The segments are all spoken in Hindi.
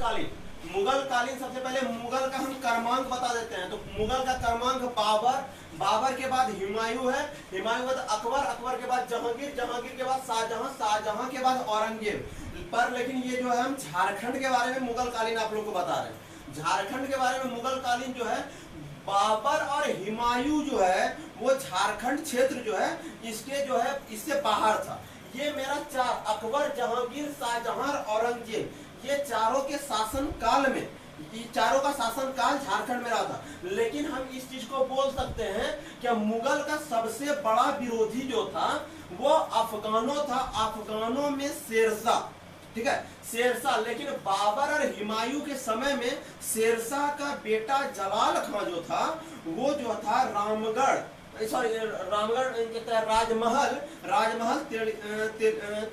कालीन, मुगल कालीन सबसे पहले मुगल का हम क्रमांक बता देते हैं। तो मुगल का क्रमांक बाबर, बाबर के बाद हुमायूं है, हुमायूं के बाद अकबर, अकबर के बाद जहांगीर, जहांगीर के बाद शाहजहां, शाहजहां के बाद औरंगजेब। पर लेकिन ये जो है हम झारखंड के बारे में मुगल कालीन आप लोग को बता रहे हैं। झारखंड के बारे में मुगल कालीन जो है बाबर और हुमायूं जो है वो झारखंड क्षेत्र जो है इसके जो है इससे बाहर था। ये मेरा चार अकबर, जहांगीर, शाहजहां, औरंगजेब, ये चारों के शासन काल में, ये चारों का शासन काल झारखंड में रहा था। लेकिन हम इस चीज को बोल सकते हैं कि मुगल का सबसे बड़ा विरोधी जो था वो अफगानों था, अफगानों में शेरशाह, ठीक है, शेरशाह। लेकिन बाबर और हुमायूं के समय में शेरशाह का बेटा जलाल खां जो था वो जो था रामगढ़, सॉरी रामगढ़, राजमहल, राजमहल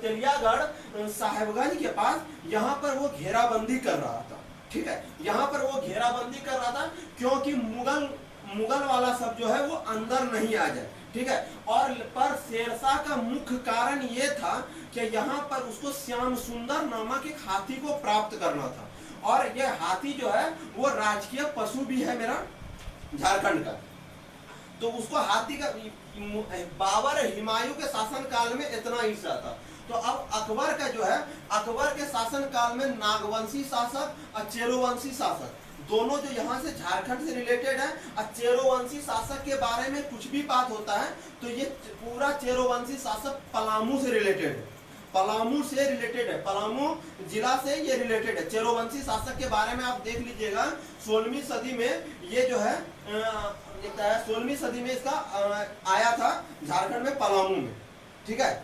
तेलियागढ़ साहेबगंज के पास यहाँ पर वो घेराबंदी कर रहा था, ठीक है, यहाँ पर वो घेराबंदी कर रहा था क्योंकि मुगल वाला सब जो है वो अंदर नहीं आ जाए, ठीक है। और पर शेरशाह का मुख्य कारण ये था कि यहाँ पर उसको श्याम सुंदर नामक एक हाथी को प्राप्त करना था। और ये हाथी जो है वो राजकीय पशु भी है मेरा झारखंड का। तो उसको हाथी का बाबर हुमायूं के शासन काल में इतना हिस्सा था। तो अब अकबर का जो है, अकबर के शासन काल में नागवंशी शासक और चेरोवंशी शासक दोनों जो यहाँ से झारखंड से रिलेटेड है। और चेरोवंशी शासक के बारे में कुछ भी बात होता है तो ये पूरा चेरोवंशी शासक पलामू से रिलेटेड है, पलामू से रिलेटेड है, पलामू जिला से ये रिलेटेड है। चेरोवंशी शासक के बारे में आप देख लीजिएगा 16वीं सदी में ये जो है 16वीं सदी में इसका आया था झारखंड में, पलामू में, ठीक है।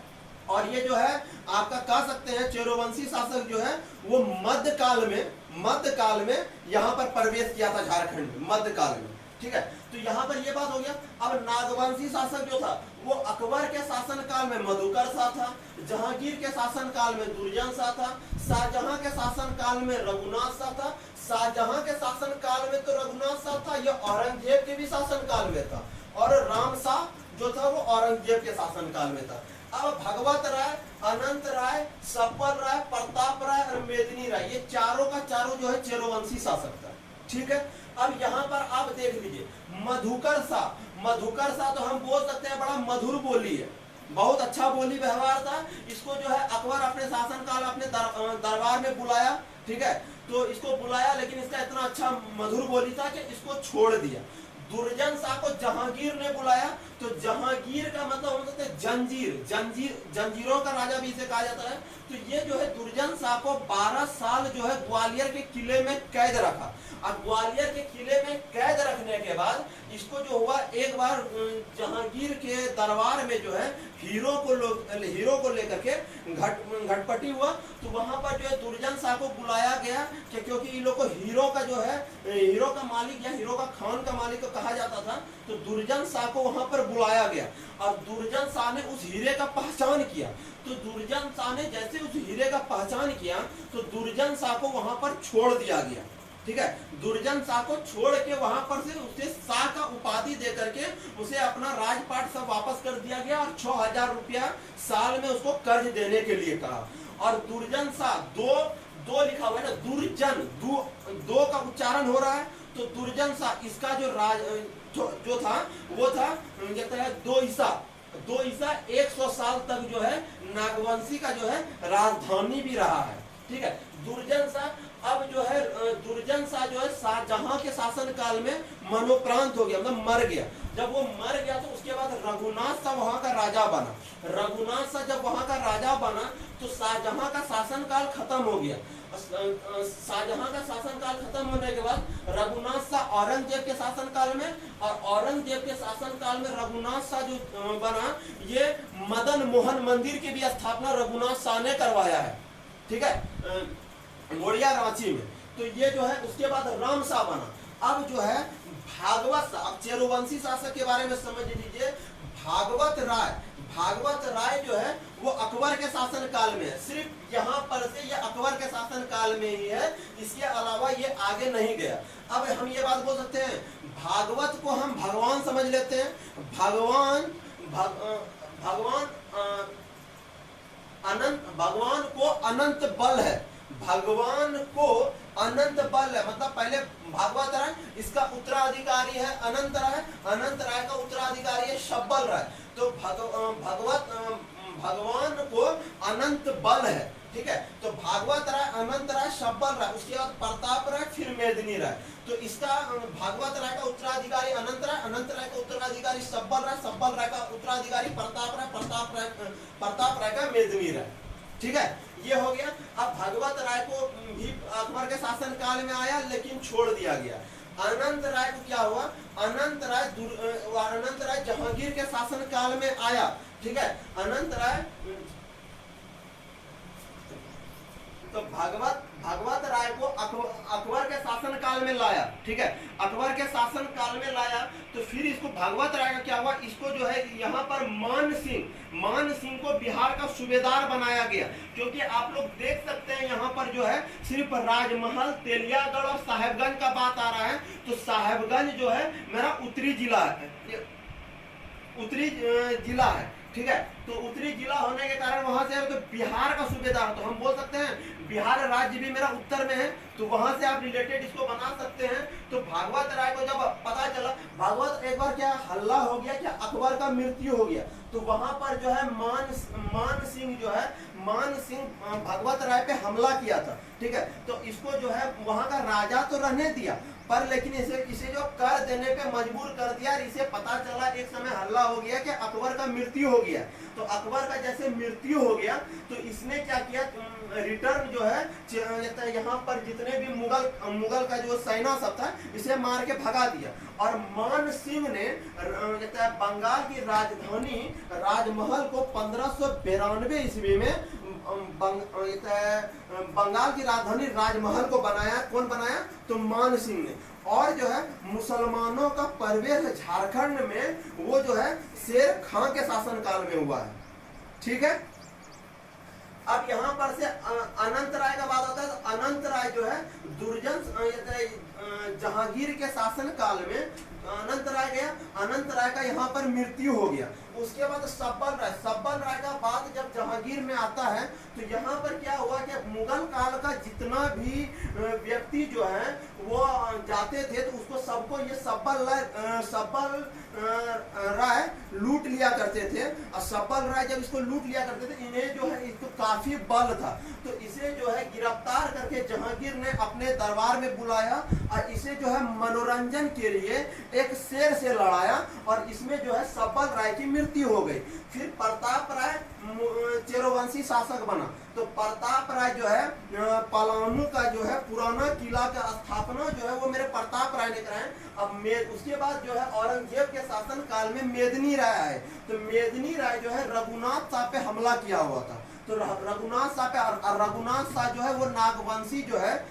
और ये जो है आपका कह सकते हैं चेरोवंशी शासक जो है वो मध्यकाल में यहाँ पर प्रवेश किया था झारखंड में, मध्यकाल में, ठीक है। तो यहाँ पर ये बात हो गया। अब नागवंशी शासक जो था वो अकबर के शासन काल में मधुकर शाह था, जहांगीर के शासन काल में दुर्जन शाह था, शाहजहां के शासन काल में रघुनाथ शाह था, शाहजहां के शासन काल में तो रघुनाथ शाह था, ये औरंगजेब के भी शासन काल में था, और राम शाह जो था वो औरंगजेब के शासन काल में था। अब भगवत राय, अनंत राय, सप्पल राय, प्रताप राय और मेदिनी राय, ये चारों का चारों जो है चेरोवंशी शासक था, ठीक है। अब यहाँ पर आप देख लीजिए मधुकर शाह तो हम बोल सकते हैं बड़ा मधुर बोली है, बहुत अच्छा बोली व्यवहार था। इसको जो है अकबर अपने शासन काल अपने दरबार में बुलाया, ठीक है, तो इसको बुलाया लेकिन इसका इतना अच्छा मधुर बोली था कि इसको छोड़ दिया। दुर्जन शाह को जहांगीर ने बुलाया, तो जहांगीर का मतलब हो सकता है जंजीरों का राजा भी इसे कहा जाता है। तो ये जो है दुर्जन शाह को 12 साल जो है ग्वालियर के किले में कैद रखा। अब ग्वालियर के किले में कैद रखने के बाद इसको जो हुआ, एक बार जहांगीर के दरबार में जो है हीरो को लेकर के घटपटी हुआ। तो वहां पर जो है दुर्जन शाह को बुलाया गया कि क्योंकि इन लोग को हीरो का जो है हीरो का मालिक या हीरो का खान का मालिक कहा जाता था। तो दुर्जन शाह को वहां पर बुलाया गया और दुर्जन शाह ने उस हीरे का पहचान किया। तो दुर्जन शाह ने जैसे उस हीरे का पहचान किया तो दुर्जन शाह को वहां पर छोड़ दिया गया, ठीक है। दुर्जन शाह को छोड़ के वहां पर से उसे शाह का उपाधि दे करके उसे अपना राजपाट सब वापस कर दिया गया और 6000 रुपया साल में उसको कर्ज देने के लिए कहा। और दुर्जन शाह दो लिखा हुआ है ना, दुर्जन दो का उच्चारण हो रहा है। तो दुर्जन शाह इसका जो राज जो था वो था दो ईसा 100 साल तक जो है नागवंशी का जो है राजधानी भी रहा है, ठीक है। दुर्जन शाह जो है शाहजहां के शासन काल में मनोप्रांत हो गया, मतलब मर गया। जब वो मर गया तो उसके बाद रघुनाथ शाह वहां का राजा बना। रघुनाथ शाह जब वहां का राजा बना तो शाहजहां का शासन काल खत्म हो गया। शाहजहां का शासन काल खत्म होने के बाद रघुनाथ शाह औरंगजेब के शासन काल में, और औरंगजेब के शासन काल में रघुनाथ शाह जो बना, ये मदन मोहन मंदिर की भी स्थापना रघुनाथ शाह ने करवाया है, ठीक है, मोरिया रांची में। तो ये जो है उसके बाद राम शाह बना। अब जो है भागवत शाह, अब चेरोवंशी शासक के बारे में समझ लीजिए। भागवत राय जो है वो अकबर के शासन काल में है, सिर्फ यहाँ पर से ये अकबर के शासन काल में ही है, इसके अलावा ये आगे नहीं गया। अब हम ये बात बोल सकते हैं भागवत को हम भगवान समझ लेते हैं। भगवान को अनंत बल है, भगवान को अनंत बल है, मतलब पहले भागवत राय, इसका उत्तराधिकारी है अनंत राय, अनंत राय का उत्तराधिकारी है शब्बल राय। तो भगवान को अनंत बल है, ठीक है। तो भागवत राय, अनंत राय, शब्बल राय, उसके बाद प्रताप राय, फिर मेदिनी राय। तो इसका भागवत राय का उत्तराधिकारी अनंत राय, अनंत राय का उत्तराधिकारी शब्बल राय, शब्बल राय का उत्तराधिकारी प्रताप राय, प्रताप राय का मेदिनी राय, ठीक है। ये हो गया। अब भागवत राय को भी अकबर के शासन काल में आया लेकिन छोड़ दिया गया। अनंत राय को क्या हुआ, अनंत राय जहांगीर के शासन काल में आया, ठीक है। अनंत राय तो भागवत राय को अकबर के शासन काल में लाया, ठीक है। अकबर के शासन काल में लाया तो फिर इसको भागवत राय का क्या हुआ, इसको जो है यहाँ पर मान सिंह को बिहार का सूबेदार बनाया गया। क्योंकि आप लोग देख सकते हैं यहाँ पर जो है सिर्फ राजमहल, तेलियागढ़ और साहेबगंज का बात आ रहा है। तो साहेबगंज जो है मेरा उत्तरी जिला है, ठीक है। तो उत्तरी जिला होने के कारण वहां से तो बिहार का सूबेदार, तो हम बोल सकते हैं बिहार राज्य भी मेरा उत्तर में है, तो वहां से आप रिलेटेड इसको बना सकते हैं। तो भागवत राय को जब पता चला, भागवत एक बार क्या हल्ला हो गया, क्या अकबर का मृत्यु हो गया, तो वहां पर जो है मान सिंह भागवत राय पे हमला किया था, ठीक है। तो इसको जो है वहां का राजा तो रहने दिया, पर लेकिन इसे जो कर देने पे मजबूर कर दिया। इसे पता चला, एक समय हल्ला हो गया कि अकबर का मृत्यु हो गया। तो अकबर का जैसे मृत्यु हो गया तो इसने क्या किया, रिटर्न जो है यहाँ पर जितने भी मुगल का जो सेना सब था इसे मार के भगा दिया। और मान सिंह ने बंगाल की राजधानी राजमहल को 1592 ईस्वी में बंगाल की राजधानी राजमहल को बनाया। कौन बनाया, तो मान सिंह ने। और जो है मुसलमानों का प्रवेश झारखंड में वो जो है शेर खां के शासन काल में हुआ है, ठीक है। अब यहाँ पर से अनंत राय का बात आता है। तो अनंत राय जो है जहांगीर के शासन काल में अनंत राय गया, अनंत राय का यहाँ पर मृत्यु हो गया। उसके बाद सब्बल राय का बात जब जहांगीर में आता है तो यहाँ पर क्या हुआ कि मुगल काल का जितना भी व्यक्ति जो है वो जाते थे तो उसको सबको ये सब्बल राय लूट लिया करते थे। और सब्बल राय जब इसको लूट लिया करते थे, इन्हें जो है इसको काफी बल था, तो इसे जो है गिरफ्तार करके जहांगीर ने अपने दरबार में बुलाया और इसे जो है मनोरंजन के लिए एक शेर से लड़ाया और इसमें जो है सब्बल राय की मृत्यु हो गई। फिर प्रताप राय चेरोवंशी शासक बना। तो प्रताप राय जो है पलामू का जो है पुराना किला का स्थापना जो है वो मेरे प्रताप राय ने कराया। अब उसके बाद जो है औरंगजेब के शासन काल में मेदिनी राय आए। तो मेदिनी राय जो है रघुनाथ शाह पे हमला किया हुआ था। तो रघुनाथ शाह जो है वो नागवंशी जो है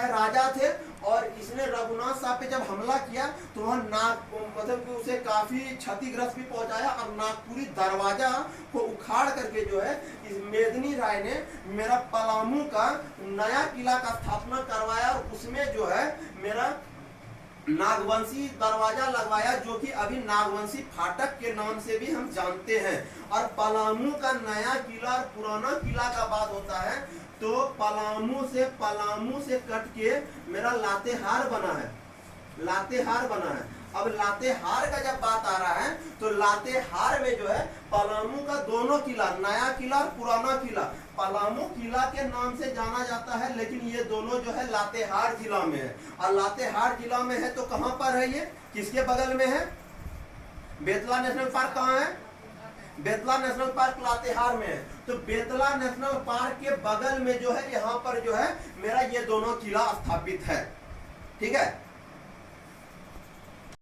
राजा थे और इसने रघुनाथ शाह पे जब हमला किया तो वह मतलब कि उसे काफी क्षतिग्रस्त भी पहुंचाया और नागपुरी दरवाजा को उखाड़ करके जो है इस मेदिनी राय ने मेरा पलामू का नया किला का स्थापना करवाया और उसमें जो है मेरा नागवंशी दरवाजा लगवाया, जो कि अभी नागवंशी फाटक के नाम से भी हम जानते हैं। और पलामू का नया किला और पुराना किला का बात होता है तो पलामू से कट के मेरा लातेहार बना है। अब लातेहार का जब बात आ रहा है तो लातेहार में जो है पलामू का दोनों किला, नया किला और पुराना किला, पलामू किला के नाम से जाना जाता है, लेकिन ये दोनों जो है लातेहार जिला में है। और लातेहार जिला में है तो कहां पर है, ये किसके बगल में है, बेतला नेशनल पार्क कहाँ है, बेतला नेशनल पार्क लातेहार में है। तो बेतला नेशनल पार्क के बगल में जो है यहाँ पर जो है मेरा ये दोनों किला स्थापित है, ठीक है।